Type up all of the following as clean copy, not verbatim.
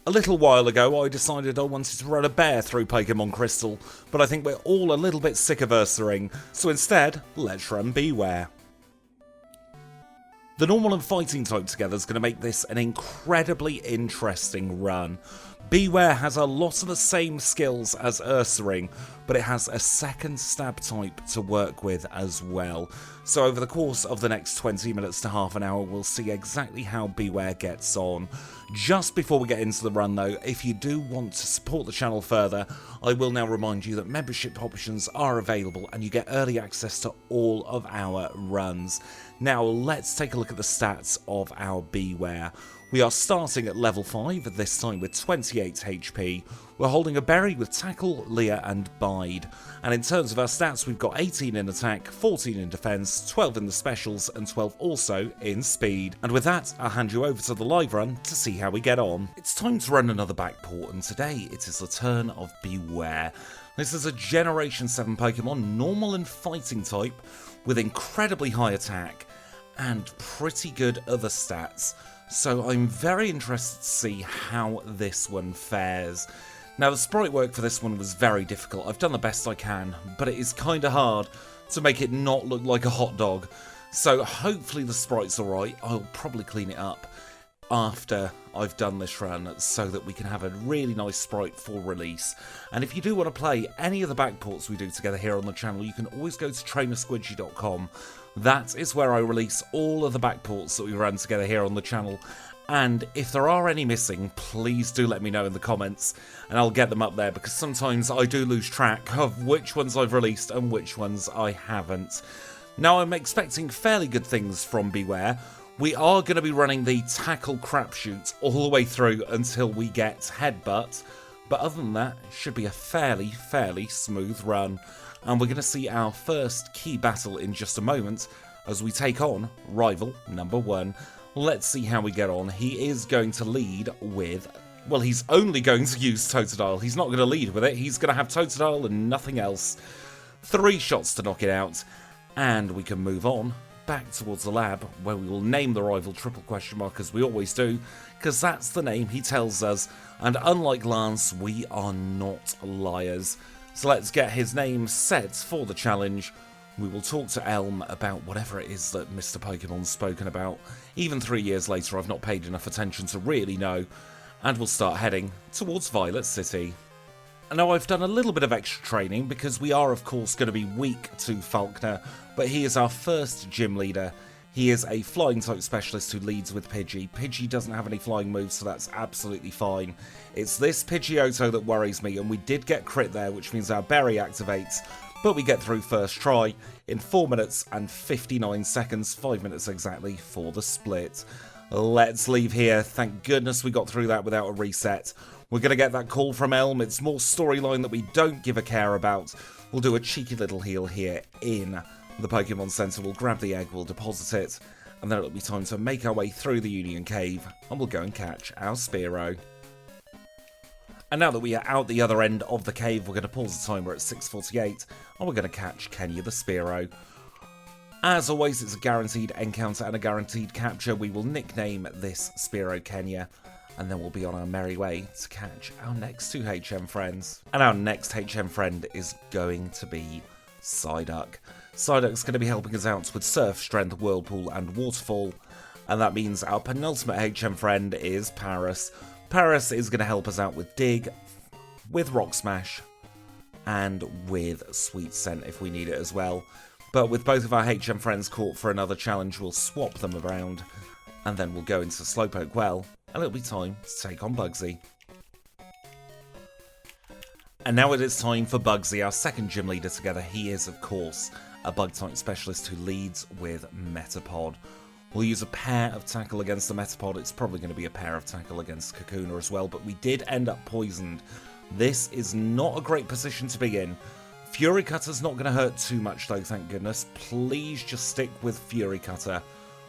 A little while ago I decided I wanted to run a bear through Pokémon Crystal, but I think we're all a little bit sick of Ursaring, so instead, let's run BEWEAR. The normal and fighting type together is going to make this an incredibly interesting run. BEWEAR has a lot of the same skills as Ursaring, but it has a second stab type to work with as well. So over the course of the next 20 minutes to half an hour, we'll see exactly how BEWEAR gets on. Just before we get into the run though, if you do want to support the channel further, I will now remind you that membership options are available and you get early access to all of our runs. Now let's take a look at the stats of our BEWEAR. We are starting at level 5, this time with 28 HP. We're holding a berry with Tackle, Leer and Bide. And in terms of our stats, we've got 18 in attack, 14 in defense, 12 in the specials and 12 also in speed. And with that, I'll hand you over to the live run to see how we get on. It's time to run another backport, and today it is the turn of BEWEAR. This is a Generation 7 Pokemon, normal and fighting type, with incredibly high attack and pretty good other stats. So I'm very interested to see how this one fares. Now the sprite work for this one was very difficult. I've done the best I can, but it is kind of hard to make it not look like a hot dog. So hopefully the sprite's alright. I'll probably clean it up after I've done this run so that we can have a really nice sprite for release. And if you do want to play any of the backports we do together here on the channel, you can always go to trainersquidgy.com. That is where I release all of the backports that we run together here on the channel. And if there are any missing, please do let me know in the comments and I'll get them up there, because sometimes I do lose track of which ones I've released and which ones I haven't. Now I'm expecting fairly good things from BEWEAR. We are going to be running the Tackle Crapshoot all the way through until we get Headbutt, but other than that, it should be a fairly smooth run. And we're going to see our first key battle in just a moment as we take on rival number 1. Let's see how we get on. He is going to lead with, well, he's only going to use Totodile. He's not going to lead with it. He's going to have Totodile and nothing else. 3 shots to knock it out, and we can move on back towards the lab where we will name the rival triple question mark as we always do, because that's the name he tells us. And unlike Lance, we are not liars. So let's get his name set for the challenge. We will talk to Elm about whatever it is that Mr. Pokemon's spoken about. Even 3 years later, I've not paid enough attention to really know. And we'll start heading towards Violet City. And now I've done a little bit of extra training because we are of course going to be weak to Falkner, but he is our first gym leader. He is a flying type specialist who leads with Pidgey. Pidgey doesn't have any flying moves, so that's absolutely fine. It's this Pidgeotto that worries me, and we did get crit there, which means our berry activates, but we get through first try in 4 minutes and 59 seconds, 5 minutes exactly for the split. Let's leave here. Thank goodness we got through that without a reset. We're going to get that call from Elm. It's more storyline that we don't give a care about. We'll do a cheeky little heal here in the Pokemon Center. We'll grab the egg, we'll deposit it, and then it'll be time to make our way through the Union Cave, and we'll go and catch our Spearow. And now that we are out the other end of the cave, we're going to pause the timer at 6:48, and we're going to catch Kenya the Spearow. As always, it's a guaranteed encounter and a guaranteed capture. We will nickname this Spearow Kenya, and then we'll be on our merry way to catch our next 2 HM friends. And our next HM friend is going to be Psyduck. Psyduck's going to be helping us out with Surf, Strength, Whirlpool and Waterfall, and that means our penultimate HM friend is Paris. Paris is going to help us out with Dig, with Rock Smash, and with Sweet Scent if we need it as well. But with both of our HM friends caught for another challenge, we'll swap them around, and then we'll go into Slowpoke Well, and it'll be time to take on Bugsy. And now it is time for Bugsy, our second gym leader together. He is, of course, a Bug-type specialist who leads with Metapod. We'll use a pair of Tackle against the Metapod. It's probably going to be a pair of Tackle against Kakuna as well, but we did end up poisoned. This is not a great position to be in. Fury Cutter's not going to hurt too much though, thank goodness. Please just stick with Fury Cutter.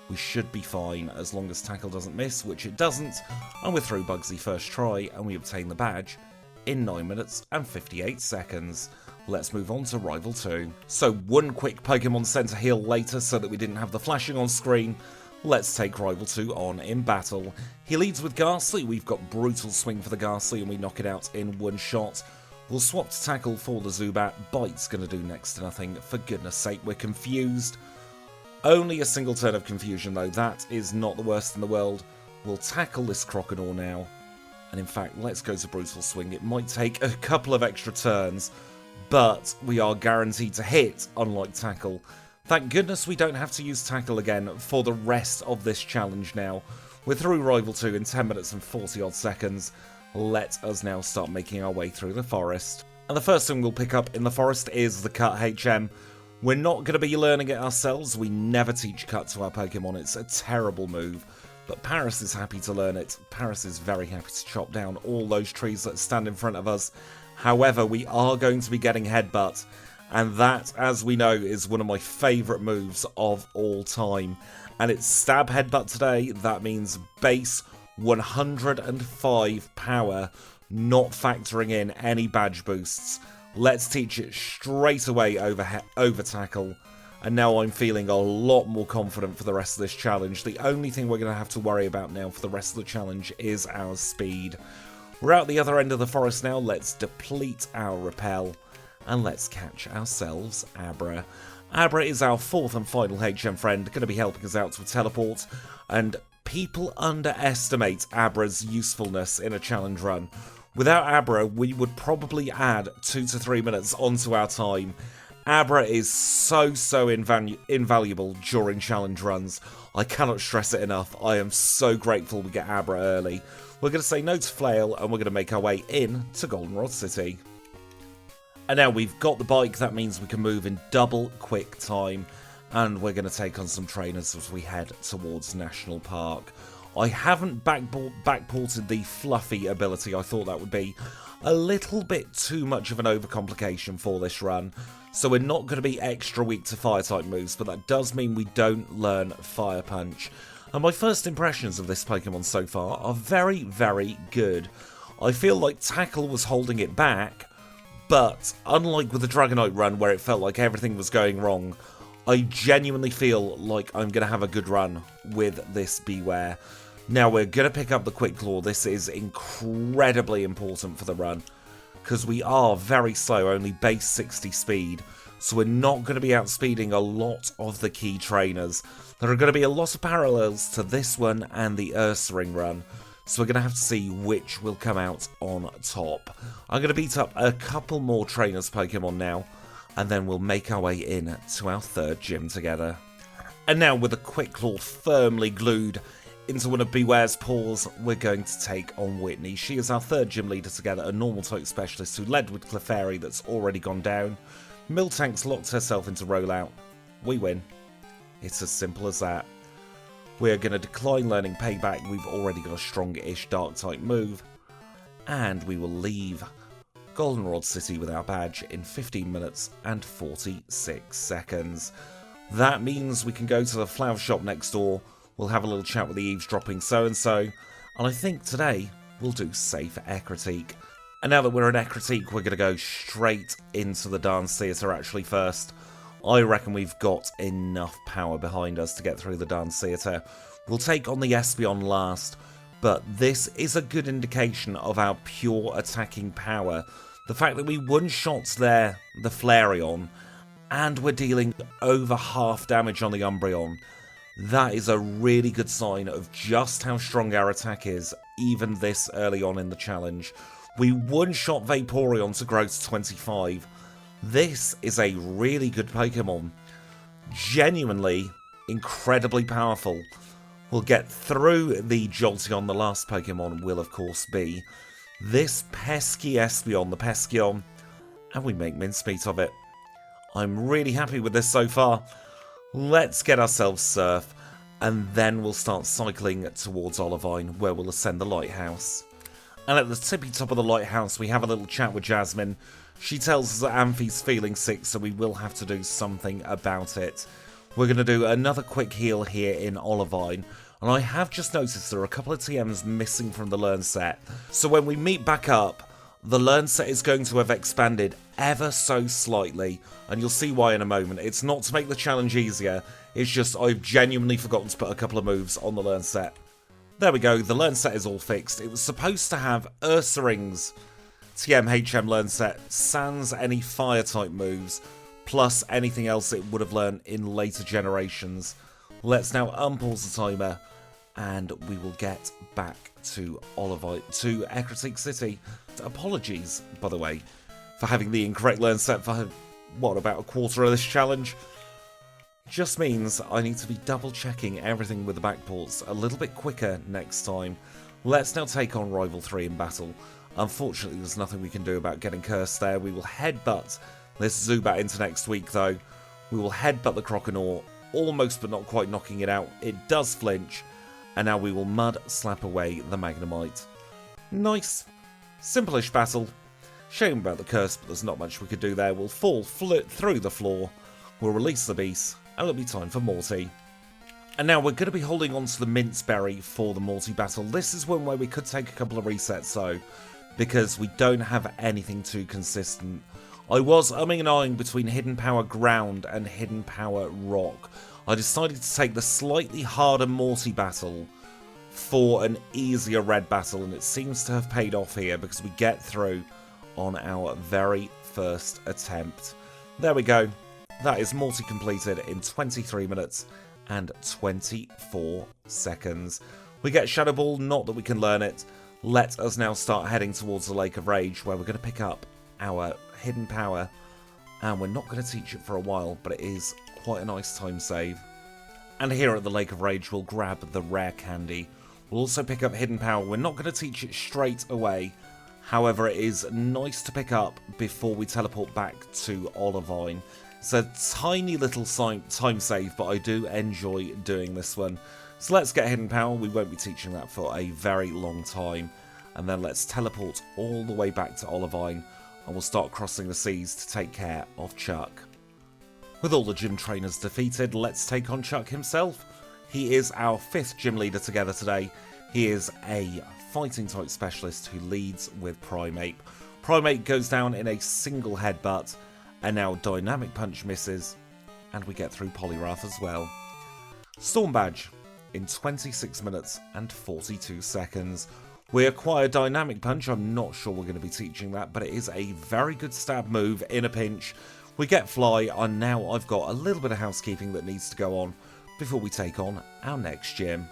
We should be fine as long as Tackle doesn't miss, which it doesn't. And we're through Bugsy first try, and we obtain the badge in 9 minutes and 58 seconds. Let's move on to Rival 2. So one quick Pokemon Center heal later so that we didn't have the flashing on screen. let's take Rival 2 on in battle. He leads with Ghastly. We've got Brutal Swing for the Ghastly and we knock it out in one shot. We'll swap to Tackle for the Zubat. Bite's going to do next to nothing. For goodness sake, we're confused. Only a single turn of confusion though. That is not the worst in the world. We'll tackle this Crocodile now. And in fact, let's go to Brutal Swing. It might take a couple of extra turns, but we are guaranteed to hit, unlike Tackle. Thank goodness we don't have to use Tackle again for the rest of this challenge now. We're through Rival 2 in 10 minutes and 40 odd seconds. Let us now start making our way through the forest. And the first thing we'll pick up in the forest is the Cut HM. We're not going to be learning it ourselves. We never teach Cut to our Pokemon. It's a terrible move. But Paris is happy to learn it. Paris is very happy to chop down all those trees that stand in front of us. However, we are going to be getting Headbutt. And that, as we know, is one of my favourite moves of all time. And it's Stab Headbutt today. That means base 105 power, not factoring in any badge boosts. Let's teach it straight away over Tackle. And now I'm feeling a lot more confident for the rest of this challenge. The only thing we're going to have to worry about now for the rest of the challenge is our speed. We're out the other end of the forest now. Let's deplete our Repel. And let's catch ourselves Abra. Abra is our fourth and final HM friend, going to be helping us out to teleport. And people underestimate Abra's usefulness in a challenge run. Without Abra, we would probably add 2 to 3 minutes onto our time. Abra is so invaluable during challenge runs. I cannot stress it enough. I am so grateful we get Abra early. We're going to say no to Flail, and we're going to make our way in to Goldenrod City. And now we've got the bike, that means we can move in double quick time. And we're going to take on some trainers as we head towards National Park. I haven't backported the Fluffy ability. I thought that would be a little bit too much of an overcomplication for this run. So we're not going to be extra weak to Fire-type moves, but that does mean we don't learn Fire Punch. And my first impressions of this Pokemon so far are very good. I feel like Tackle was holding it back, but unlike with the Dragonite run where it felt like everything was going wrong, I genuinely feel like I'm going to have a good run with this BEWEAR. Now we're going to pick up the Quick Claw. This is incredibly important for the run, because we are very slow, only base 60 speed, so we're not going to be outspeeding a lot of the key trainers. There are going to be a lot of parallels to this one and the Ursaring run, so we're going to have to see which will come out on top. I'm going to beat up a couple more trainers Pokemon now, and then we'll make our way in to our third gym together. And now with a Quick Claw firmly glued into one of BEWEAR's paws, we're going to take on Whitney. She is our third gym leader together, a normal type specialist who led with Clefairy that's already gone down. Miltank's locked herself into rollout. We win. It's as simple as that. We're going to decline learning Payback. We've already got a strong-ish dark type move. And we will leave Goldenrod City with our badge in 15 minutes and 46 seconds. That means we can go to the flower shop next door. We'll have a little chat with the eavesdropping so-and-so. And I think today we'll do Safe Ecruteak. And now that we're in Ecruteak, we're going to go straight into the dance theatre actually first. I reckon we've got enough power behind us to get through the dance theatre. We'll take on the Espeon last, but this is a good indication of our pure attacking power. The fact that we one-shot the Flareon, and we're dealing over half damage on the Umbreon. That is a really good sign of just how strong our attack is, even this early on in the challenge. We one-shot Vaporeon to grow to 25. This is a really good Pokemon. Genuinely incredibly powerful. We'll get through the Jolteon. The last Pokemon will, of course, be this pesky Espeon, the Peskeon, and we make mincemeat of it. I'm really happy with this so far. Let's get ourselves Surf, and then we'll start cycling towards Olivine, where we'll ascend the lighthouse. And at the tippy top of the lighthouse, we have a little chat with Jasmine. She tells us that Amphi's feeling sick, so we will have to do something about it. We're going to do another quick heal here in Olivine, and I have just noticed there are a couple of TMs missing from the Learn set. So when we meet back up, The learn set is going to have expanded ever so slightly, and you'll see why in a moment. It's not to make the challenge easier, it's just I've genuinely forgotten to put a couple of moves on the learn set. There we go, the learn set is all fixed. It was supposed to have Ursaring's TMHM learn set, sans any fire type moves, plus anything else it would have learned in later generations. Let's now unpause the timer, and we will get back to Ecruteak City. Apologies, by the way, for having the incorrect learn set for, what, about a quarter of this challenge? Just means I need to be double checking everything with the backports a little bit quicker next time. Let's now take on Rival 3 in battle. Unfortunately, there's nothing we can do about getting cursed there. We will headbutt this Zubat into next week, though. We will headbutt the Croconaw, almost but not quite knocking it out. It does flinch, and now we will Mud Slap away the Magnemite. Nice. Simple-ish battle. Shame about the curse, but there's not much we could do there. We'll fall through the floor. We'll release the beast, and it'll be time for Morty. And now we're going to be holding on to the Mince Berry for the Morty battle. This is one where we could take a couple of resets, though, because we don't have anything too consistent. I was umming and ahhing between Hidden Power Ground and Hidden Power Rock. I decided to take the slightly harder Morty battle for an easier red battle, and it seems to have paid off here because we get through on our very first attempt. There we go. That is Morty completed in 23 minutes and 24 seconds. We get Shadow Ball, not that we can learn it. Let us now start heading towards the Lake of Rage, where we're going to pick up our Hidden Power, and we're not going to teach it for a while, but it is quite a nice time save. And here at the Lake of Rage, we'll grab the Rare Candy. We'll also pick up Hidden Power. We're not going to teach it straight away. However, it is nice to pick up before we teleport back to Olivine. It's a tiny little time save, but I do enjoy doing this one. So let's get Hidden Power. We won't be teaching that for a very long time. And then let's teleport all the way back to Olivine, and we'll start crossing the seas to take care of Chuck. With all the gym trainers defeated, let's take on Chuck himself. He is our 5th gym leader together today. He is a fighting type specialist who leads with Primeape. Primeape goes down in a single headbutt, and now Dynamic Punch misses, and we get through Poliwrath as well. Storm Badge in 26 minutes and 42 seconds. We acquire Dynamic Punch. I'm not sure we're going to be teaching that, but it is a very good stab move in a pinch. We get Fly, and now I've got a little bit of housekeeping that needs to go on before we take on our next gym.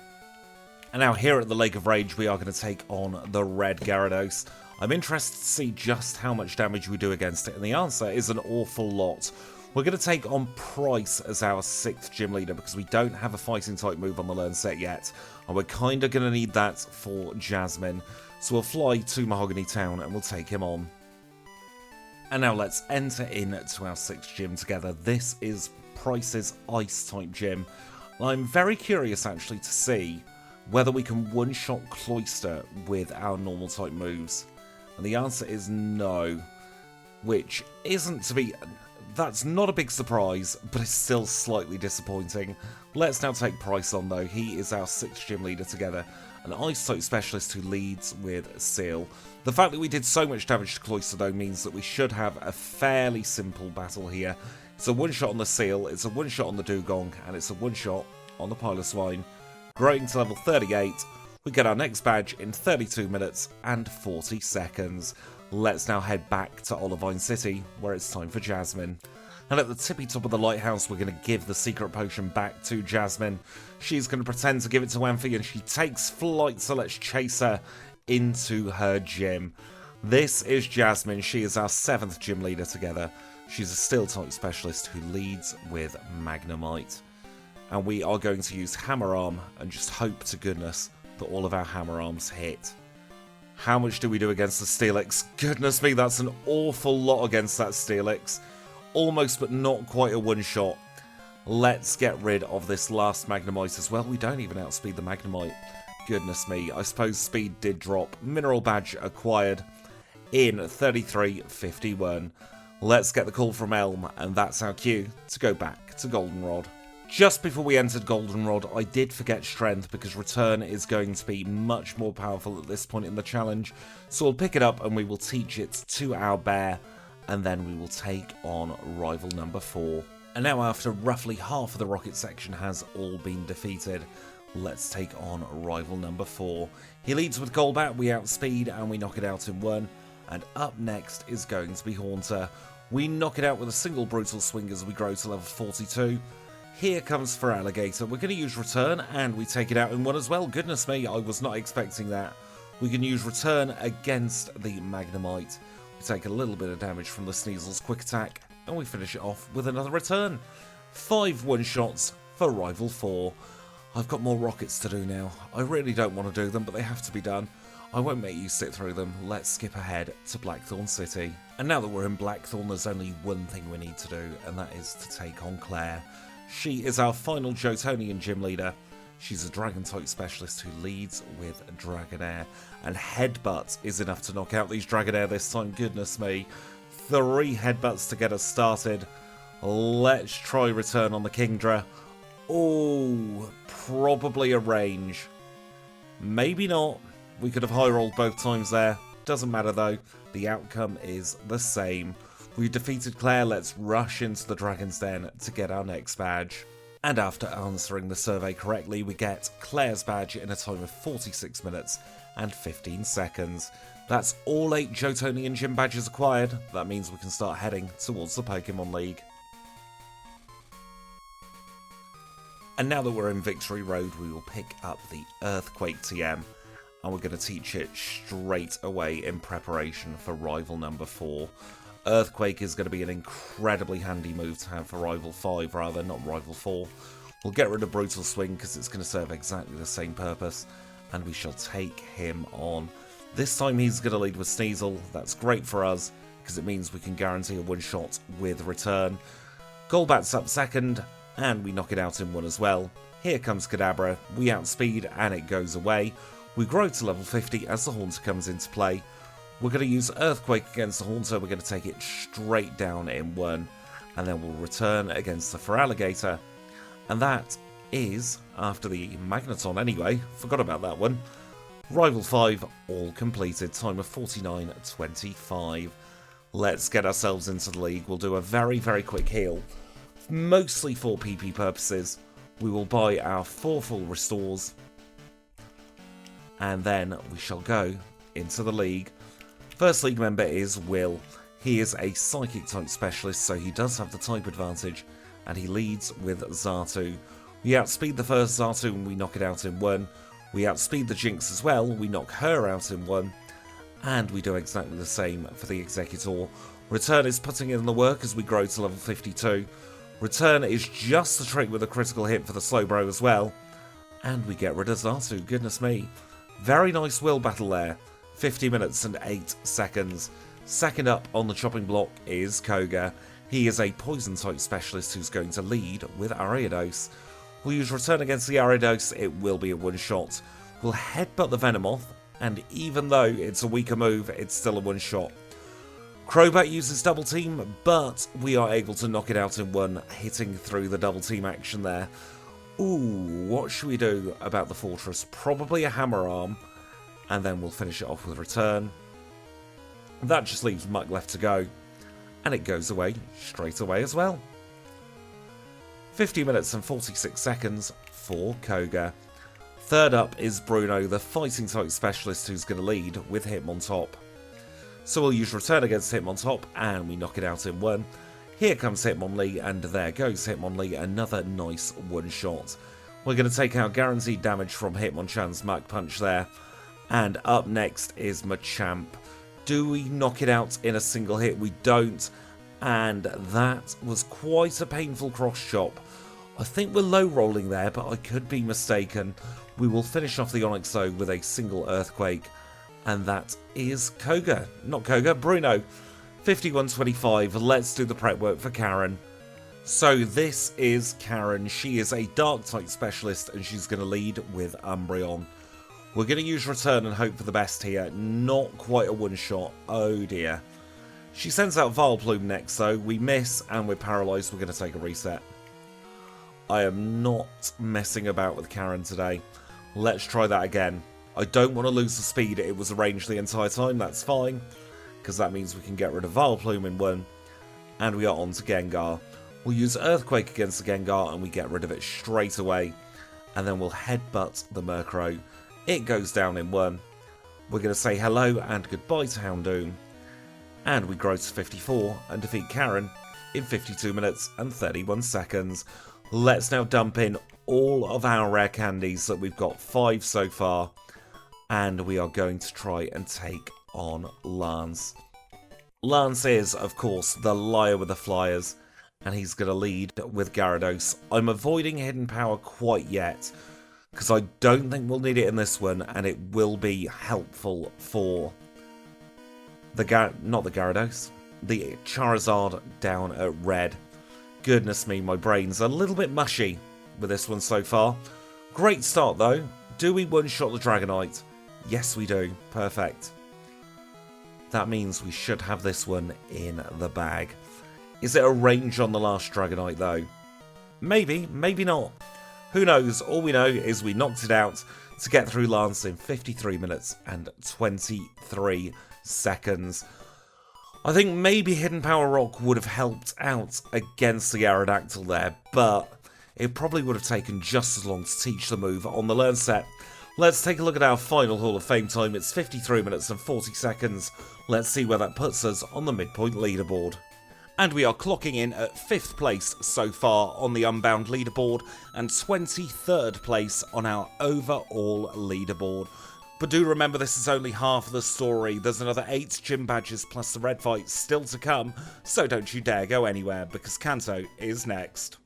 And now here at the Lake of Rage, we are going to take on the Red Gyarados. I'm interested to see just how much damage we do against it, and the answer is an awful lot. We're going to take on Price as our 6th gym leader because we don't have a fighting type move on the learn set yet, and we're kind of going to need that for Jasmine. So we'll fly to Mahogany Town and we'll take him on. And now let's enter into our 6th gym together. This is Price's Ice type gym. I'm very curious actually to see whether we can one-shot Cloyster with our normal type moves. And the answer is no, which isn't to be... That's not a big surprise, but it's still slightly disappointing. Let's now take Price on though. He is our 6th gym leader together, an Ice type specialist who leads with Seal. The fact that we did so much damage to Cloyster though means that we should have a fairly simple battle here. It's a one-shot on the Seal, it's a one-shot on the Dugong, and it's a one-shot on the Piloswine. Growing to level 38, we get our next badge in 32 minutes and 40 seconds. Let's now head back to Olivine City, where it's time for Jasmine. And at the tippy top of the lighthouse, we're going to give the secret potion back to Jasmine. She's going to pretend to give it to Amphi, and she takes flight, so let's chase her into her gym. This is Jasmine. She is our 7th gym leader together. She's a Steel type specialist who leads with Magnemite. And we are going to use Hammer Arm and just hope to goodness that all of our Hammer Arms hit. How much do we do against the Steelix? Goodness me, that's an awful lot against that Steelix. Almost but not quite a one-shot. Let's get rid of this last Magnemite as well. We don't even outspeed the Magnemite. Goodness me, I suppose speed did drop. Mineral Badge acquired in 33:51. Let's get the call from Elm, and that's our cue to go back to Goldenrod. Just before we entered Goldenrod, I did forget Strength because Return is going to be much more powerful at this point in the challenge. So we'll pick it up and we will teach it to our bear, and then we will take on rival number 4. And now, after roughly half of the rocket section has all been defeated, let's take on rival number 4. He leads with Golbat, we outspeed and we knock it out in 1. And up next is going to be Haunter. We knock it out with a single brutal swing as we grow to level 42. Here comes Feraligatr. We're going to use Return and we take it out in 1 as well. Goodness me, I was not expecting that. We can use Return against the Magnemite. We take a little bit of damage from the Sneasel's quick attack and we finish it off with another Return. 5 one-shots for rival 4. I've got more rockets to do now. I really don't want to do them, but they have to be done. I won't make you sit through them. Let's skip ahead to Blackthorn City. And now that we're in Blackthorn, there's only one thing we need to do, and that is to take on Claire. She is our final Jotonian gym leader. She's a Dragon-type specialist who leads with Dragonair. And Headbutt is enough to knock out these Dragonair this time. Goodness me. 3 Headbutts to get us started. Let's try Return on the Kingdra. Oh, probably a range. Maybe not. We could have high rolled both times there. Doesn't matter though. The outcome is the same. We've defeated Claire. Let's rush into the Dragon's Den to get our next badge. And after answering the survey correctly, we get Claire's badge in a time of 46 minutes and 15 seconds. That's all 8 Jotonian gym badges acquired. That means we can start heading towards the Pokémon League. And now that we're in Victory Road, we will pick up the Earthquake TM. And we're going to teach it straight away in preparation for rival number 4. Earthquake is going to be an incredibly handy move to have for rival 5 rather, not rival 4. We'll get rid of Brutal Swing because it's going to serve exactly the same purpose, and we shall take him on. This time he's going to lead with Sneasel. That's great for us because it means we can guarantee a one-shot with Return. Golbat's up second, and we knock it out in 1 as well. Here comes Kadabra. We outspeed and it goes away. We grow to level 50 as the Haunter comes into play. We're going to use Earthquake against the Haunter. We're going to take it straight down in 1. And then we'll Return against the Feraligatr. And that is, after the Magneton anyway, forgot about that one. Rival 5 all completed, time of 49.25. Let's get ourselves into the league. We'll do a very, very quick heal. Mostly for PP purposes. We will buy our 4 full restores. And then we shall go into the league. First league member is Will. He is a Psychic type specialist, so he does have the type advantage, and he leads with Xatu. We outspeed the first Xatu and we knock it out in 1. We outspeed the Jinx as well, we knock her out in 1. And we do exactly the same for the Executor. Return is putting in the work as we grow to level 52. Return is just the trick with a critical hit for the Slowbro as well. And we get rid of Xatu, goodness me. Very nice Will battle there. 50 minutes and 8 seconds. Second up on the chopping block is Koga. He is a poison type specialist who's going to lead with Ariados. We'll use Return against the Ariados, it will be a one-shot. We'll headbutt the Venomoth, and even though it's a weaker move, it's still a one-shot. Crobat uses double team, but we are able to knock it out in 1, hitting through the double team action there. Ooh, what should we do about the Fortress? Probably a Hammer Arm, and then we'll finish it off with Return. That just leaves Muck left to go, and it goes away straight away as well. 50 minutes and 46 seconds for Koga. Third up is Bruno, the fighting type specialist who's going to lead with Hitmontop. So we'll use Return against Hitmontop, and we knock it out in 1. Here comes Hitmonlee, and there goes Hitmonlee, another nice one-shot. We're going to take out guaranteed damage from Hitmonchan's Mach Punch there. And up next is Machamp. Do we knock it out in a single hit? We don't. And that was quite a painful cross-chop. I think we're low-rolling there, but I could be mistaken. We will finish off the Onyx though with a single Earthquake. And that is Koga. Not Koga, Bruno. 51-25. Let's do the prep work for Karen. So this is Karen. She is a Dark-type specialist, and she's going to lead with Umbreon. We're going to use Return and hope for the best here. Not quite a one-shot. Oh dear. She sends out Vileplume next though. We miss and we're paralysed. We're going to take a reset. I am not messing about with Karen today. Let's try that again. I don't want to lose the speed it was arranged the entire time, that's fine. Because that means we can get rid of Vileplume in one. And we are on to Gengar. We'll use Earthquake against the Gengar and we get rid of it straight away. And then we'll headbutt the Murkrow. It goes down in one. We're going to say hello and goodbye to Houndoom. And we grow to 54 and defeat Karen in 52 minutes and 31 seconds. Let's now dump in all of our rare candies that we've got 5 so far. And we are going to try and take on Lance. Lance is, of course, the liar with the flyers, and he's going to lead with Gyarados. I'm avoiding Hidden Power quite yet, because I don't think we'll need it in this one, and it will be helpful for the Gyarados, the Charizard down at red. Goodness me, my brain's a little bit mushy with this one so far. Great start though. Do we one-shot the Dragonite? Yes we do. Perfect. That means we should have this one in the bag. Is it a range on the last Dragonite though? Maybe, maybe not. Who knows? All we know is we knocked it out to get through Lance in 53 minutes and 23 seconds. I think maybe Hidden Power Rock would have helped out against the Aerodactyl there, but it probably would have taken just as long to teach the move on the learn set. Let's take a look at our final Hall of Fame time. It's 53 minutes and 40 seconds. Let's see where that puts us on the midpoint leaderboard. And we are clocking in at 5th place so far on the Unbound leaderboard and 23rd place on our overall leaderboard. But do remember, this is only half of the story. There's another 8 gym badges plus the red fight still to come, so don't you dare go anywhere because Kanto is next.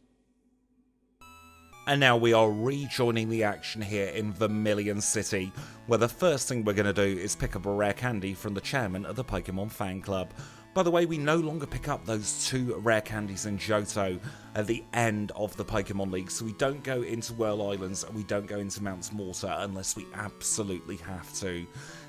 And now we are rejoining the action here in Vermilion City, where the first thing we're going to do is pick up a rare candy from the chairman of the Pokémon fan club. By the way, we no longer pick up those 2 rare candies in Johto at the end of the Pokemon League, so we don't go into Whirl Islands and we don't go into Mount Mortar unless we absolutely have to.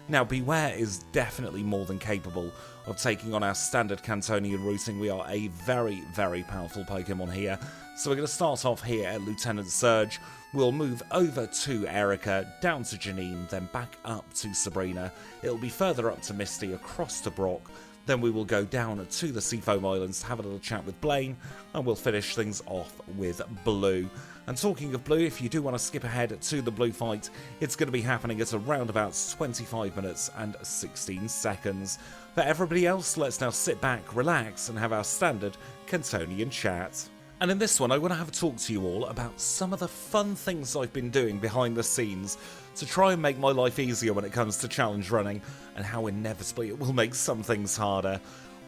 Now, BEWEAR is definitely more than capable of taking on our standard Cantonian routing. We are a very, very powerful Pokemon here. So we're going to start off here at Lieutenant Surge. We'll move over to Erica, down to Janine, then back up to Sabrina. It'll be further up to Misty, across to Brock. Then we will go down to the Seafoam Islands to have a little chat with Blaine, and we'll finish things off with Blue. And talking of Blue, if you do want to skip ahead to the Blue fight, it's going to be happening at around about 25 minutes and 16 seconds. For everybody else, let's now sit back, relax, and have our standard Cantonian chat. And in this one, I want to have a talk to you all about some of the fun things I've been doing behind the scenes to try and make my life easier when it comes to challenge running, and how inevitably it will make some things harder.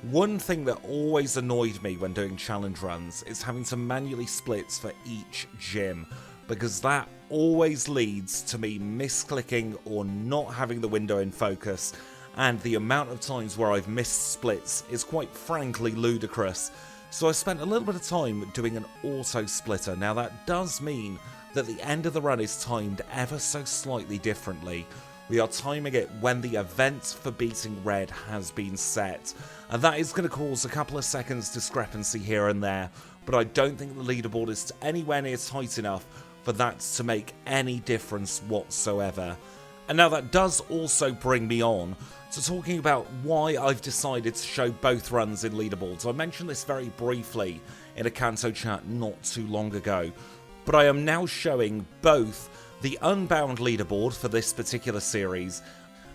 One thing that always annoyed me when doing challenge runs is having to manually split for each gym, because that always leads to me misclicking or not having the window in focus, and the amount of times where I've missed splits is quite frankly ludicrous. So I spent a little bit of time doing an auto splitter. Now that does mean that the end of the run is timed ever so slightly differently. We are timing it when the event for beating red has been set, and that is going to cause a couple of seconds discrepancy here and there, but I don't think the leaderboard is anywhere near tight enough for that to make any difference whatsoever. And now that does also bring me on to talking about why I've decided to show both runs in leaderboards. I mentioned this very briefly in a Kanto chat not too long ago, but I am now showing both the Unbound leaderboard for this particular series,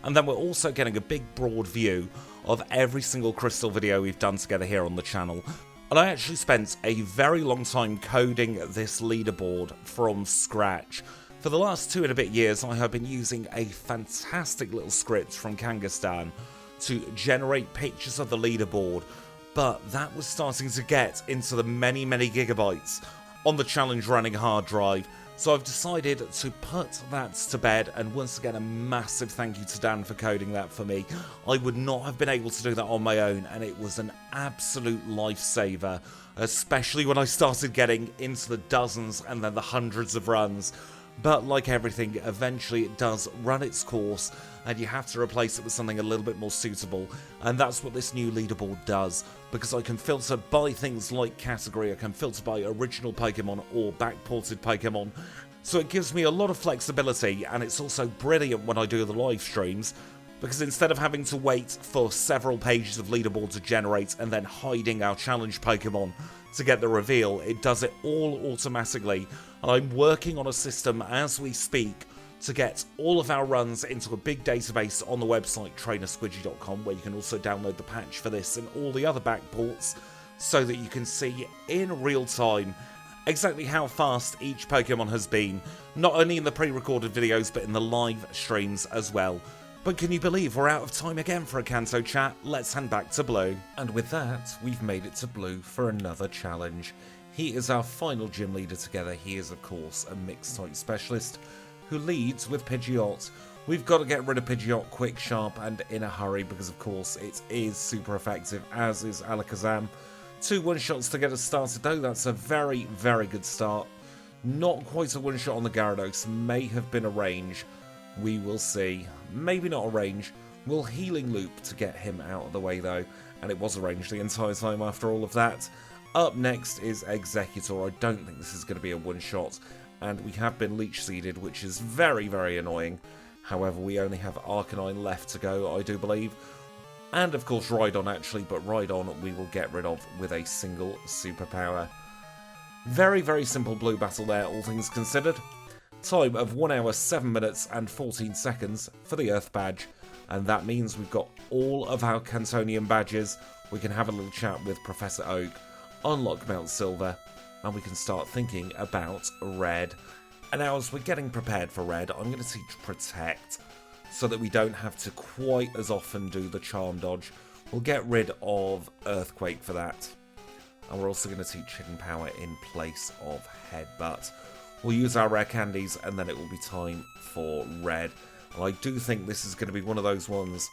and then we're also getting a big broad view of every single Crystal video we've done together here on the channel. And I actually spent a very long time coding this leaderboard from scratch. For the last 2 and a bit years, I have been using a fantastic little script from Kangaskhan to generate pictures of the leaderboard, but that was starting to get into the many, many gigabytes on the challenge running hard drive. So I've decided to put that to bed, and once again a massive thank you to Dan for coding that for me. I would not have been able to do that on my own, and it was an absolute lifesaver, especially when I started getting into the dozens and then the hundreds of runs. But like everything, eventually it does run its course, and you have to replace it with something a little bit more suitable, and that's what this new leaderboard does, because I can filter by things like category, I can filter by original Pokemon or backported Pokemon, so it gives me a lot of flexibility, and it's also brilliant when I do the live streams, because instead of having to wait for several pages of leaderboard to generate and then hiding our challenge Pokemon to get the reveal, it does it all automatically, and I'm working on a system as we speak to get all of our runs into a big database on the website trainersquidgy.com, where you can also download the patch for this and all the other backports, so that you can see in real time exactly how fast each Pokemon has been, not only in the pre-recorded videos but in the live streams as well. But can you believe we're out of time again for a Kanto chat? Let's hand back to Blue. And with that, we've made it to Blue for another challenge. He is our final gym leader together. He is, of course, a mixed type specialist who leads with Pidgeot. We've got to get rid of Pidgeot quick, sharp, and in a hurry because, of course, it is super effective, as is Alakazam. 2 one-shots to get us started, though. That's a very, very good start. Not quite a one-shot on the Gyarados. May have been a range. We will see. Maybe not a range. We'll Healing Loop to get him out of the way, though. And it was a range the entire time after all of that. Up next is Executor. I don't think this is going to be a one-shot. And we have been Leech Seeded, which is very, very annoying. However, we only have Arcanine left to go, I do believe. And, of course, Rhydon, actually. But Rhydon we will get rid of with a single superpower. Very, very simple blue battle there, all things considered. Time of 1 hour, 7 minutes and 14 seconds for the Earth badge. And that means we've got all of our Cantonian badges. We can have a little chat with Professor Oak, unlock Mount Silver, and we can start thinking about Red. And now as we're getting prepared for Red, I'm going to teach Protect, so that we don't have to quite as often do the Charm Dodge. We'll get rid of Earthquake for that. And we're also going to teach Hidden Power in place of Headbutt. We'll use our rare candies, and then it will be time for Red. And I do think this is going to be one of those ones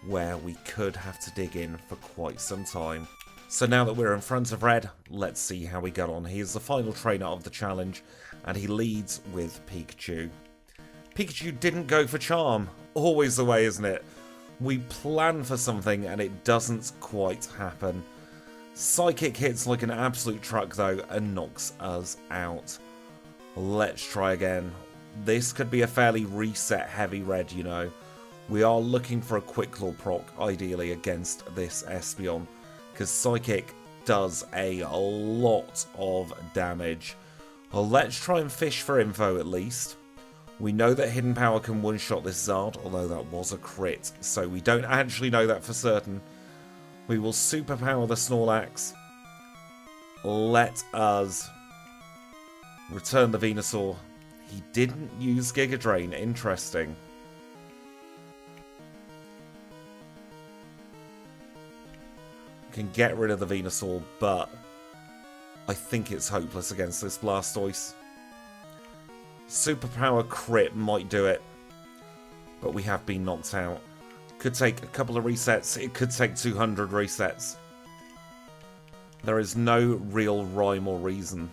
where we could have to dig in for quite some time. So now that we're in front of Red, let's see how we get on. He is the final trainer of the challenge, and he leads with Pikachu. Pikachu didn't go for Charm. Always the way, isn't it? We plan for something, and it doesn't quite happen. Psychic hits like an absolute truck, though, and knocks us out. Let's try again. This could be a fairly reset heavy Red, you know. We are looking for a Quick Claw proc, ideally, against this Espeon, because Psychic does a lot of damage. Well, let's try and fish for info at least. We know that Hidden Power can one-shot this Zard, although that was a crit, so we don't actually know that for certain. We will superpower the Snorlax. Let us return the Venusaur. He didn't use Giga Drain. Interesting. Can get rid of the Venusaur, but I think it's hopeless against this Blastoise. Superpower crit might do it, but we have been knocked out. Could take a couple of resets. It could take 200 resets. There is no real rhyme or reason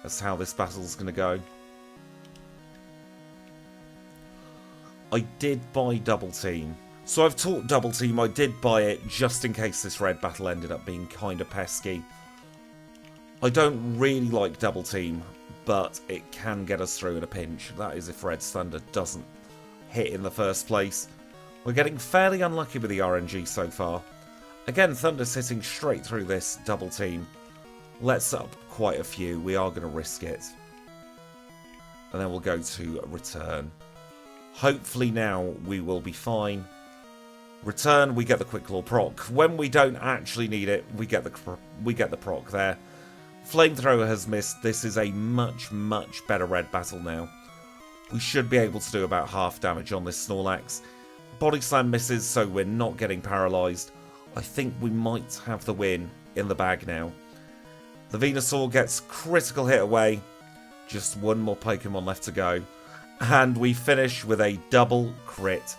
as to how this battle's going to go. I did buy Double Team. So I've taught Double Team. I did buy it just in case this Red battle ended up being kind of pesky. I don't really like Double Team, but it can get us through in a pinch. That is if Red's Thunder doesn't hit in the first place. We're getting fairly unlucky with the RNG so far. Again, Thunder's hitting straight through this Double Team. Let's set up quite a few. We are going to risk it. And then we'll go to Return. Hopefully now we will be fine. Return, we get the Quick Claw proc. When we don't actually need it, we get the proc there. Flamethrower has missed. This is a much, much better Red battle now. We should be able to do about half damage on this Snorlax. Body Slam misses, so we're not getting paralysed. I think we might have the win in the bag now. The Venusaur gets critical hit away. Just one more Pokemon left to go. And we finish with a double crit.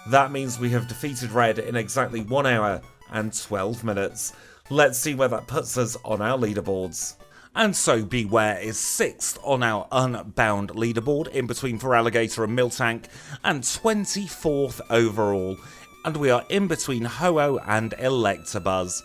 That means we have defeated Red in exactly 1 hour and 12 minutes. Let's see where that puts us on our leaderboards. And so BEWEAR is 6th on our Unbound leaderboard, in between Feraligatr and Miltank, and 24th overall. And we are in between Ho-Oh and Electabuzz.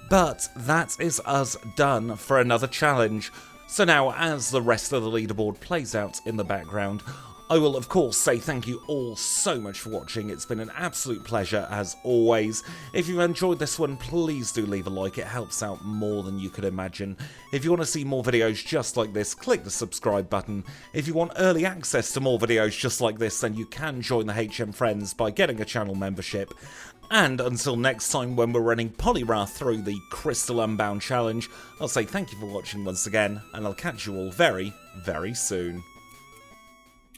But that is us done for another challenge. So now, as the rest of the leaderboard plays out in the background, I will of course say thank you all so much for watching. It's been an absolute pleasure as always. If you've enjoyed this one, please do leave a like, it helps out more than you could imagine. If you want to see more videos just like this, click the subscribe button. If you want early access to more videos just like this, then you can join the HM Friends by getting a channel membership. And until next time when we're running Poliwrath through the Crystal Unbound challenge, I'll say thank you for watching once again, and I'll catch you all very, very soon.